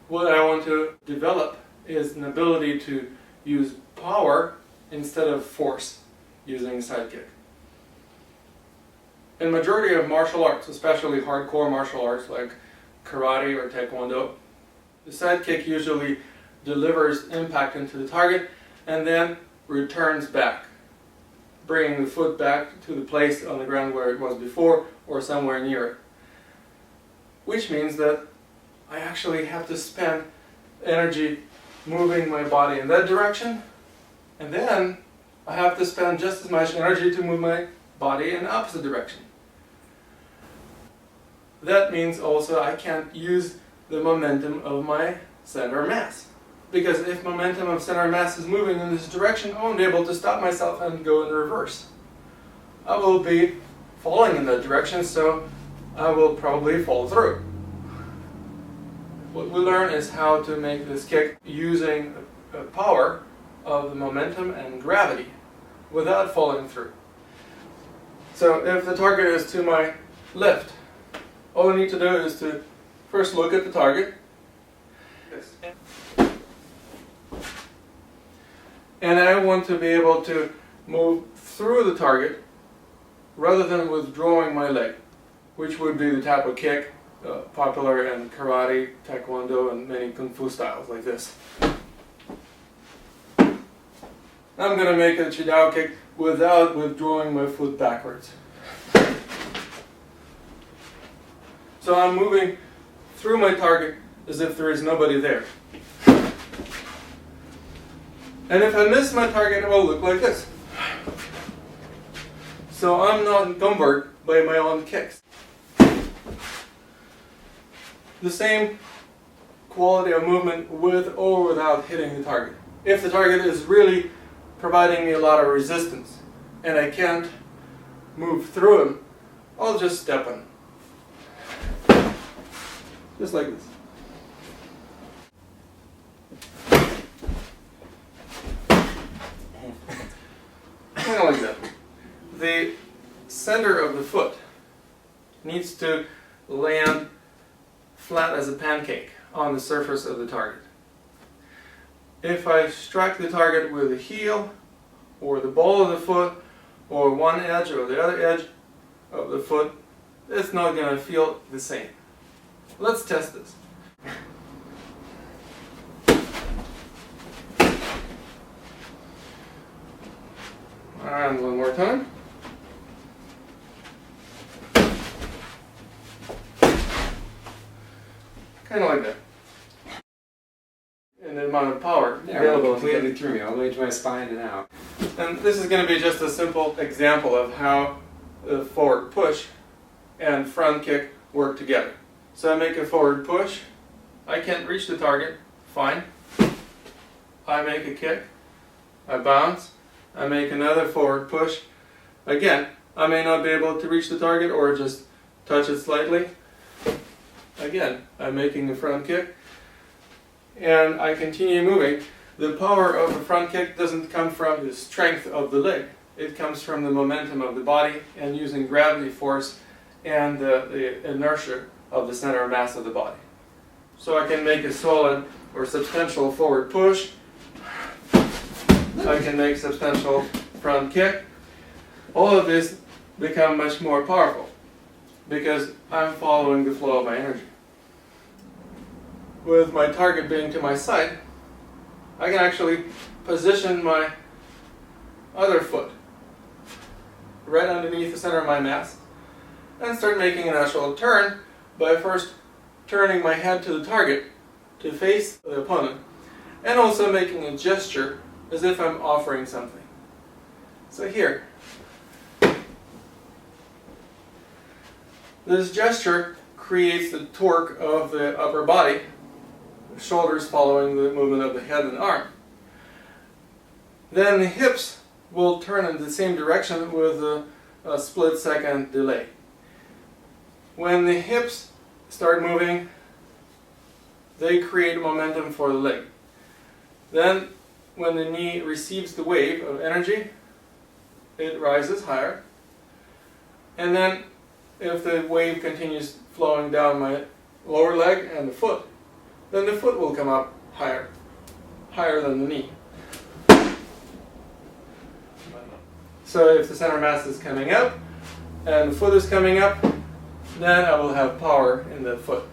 What I want to develop is an ability to use power instead of force using side kick. In majority of martial arts, especially hardcore martial arts like karate or taekwondo, the side kick usually delivers impact into the target and then returns back, bringing the foot back to the place on the ground where it was before or somewhere near it. Which means that I actually have to spend energy moving my body in that direction, and then I have to spend just as much energy to move my body in the opposite direction. That means also I can't use the momentum of my center of mass. Because if momentum of center of mass is moving in this direction, I won't be able to stop myself and go in reverse. I will be falling in that direction, so I will probably fall through. What we learn is how to make this kick using the power of the momentum and gravity without falling through. So if the target is to my left, all I need to do is to first look at the target. And I want to be able to move through the target rather than withdrawing my leg, which would be the type of kick popular in karate, taekwondo, and many kung fu styles like this. I'm going to make a Chidao kick without withdrawing my foot backwards. So I'm moving through my target as if there is nobody there. And if I miss my target, it will look like this. So I'm not encumbered by my own kicks. The same quality of movement with or without hitting the target. If the target is really providing me a lot of resistance and I can't move through him, I'll just step in. Just like this. Kind of like that. The center of the foot needs to land flat as a pancake on the surface of the target. If I strike the target with the heel or the ball of the foot or one edge or the other edge of the foot, it's not going to feel the same. Let's test this. And one more time. Kind of like that. And the amount of power available. Completely through me, all the way to my spine and out. And this is going to be just a simple example of how the forward push and front kick work together. So I make a forward push. I can't reach the target. Fine. I make a kick. I bounce. I make another forward push. Again, I may not be able to reach the target or just touch it slightly. Again, I'm making a front kick. And I continue moving. The power of the front kick doesn't come from the strength of the leg. It comes from the momentum of the body and using gravity force and the inertia of the center of mass of the body. So I can make a solid or substantial forward push. I can make substantial front kick. All of this become much more powerful because I'm following the flow of my energy. With my target being to my side, I can actually position my other foot right underneath the center of my mass and start making a natural turn by first turning my head to the target to face the opponent and also making a gesture as if I'm offering something. So here, this gesture creates the torque of the upper body, the shoulders following the movement of the head and arm. Then the hips will turn in the same direction with a split-second delay. When the hips start moving, they create momentum for the leg. Then when the knee receives the wave of energy, it rises higher. And then if the wave continues flowing down my lower leg and the foot, then the foot will come up higher, higher than the knee. So if the center mass is coming up and the foot is coming up, then I will have power in the foot.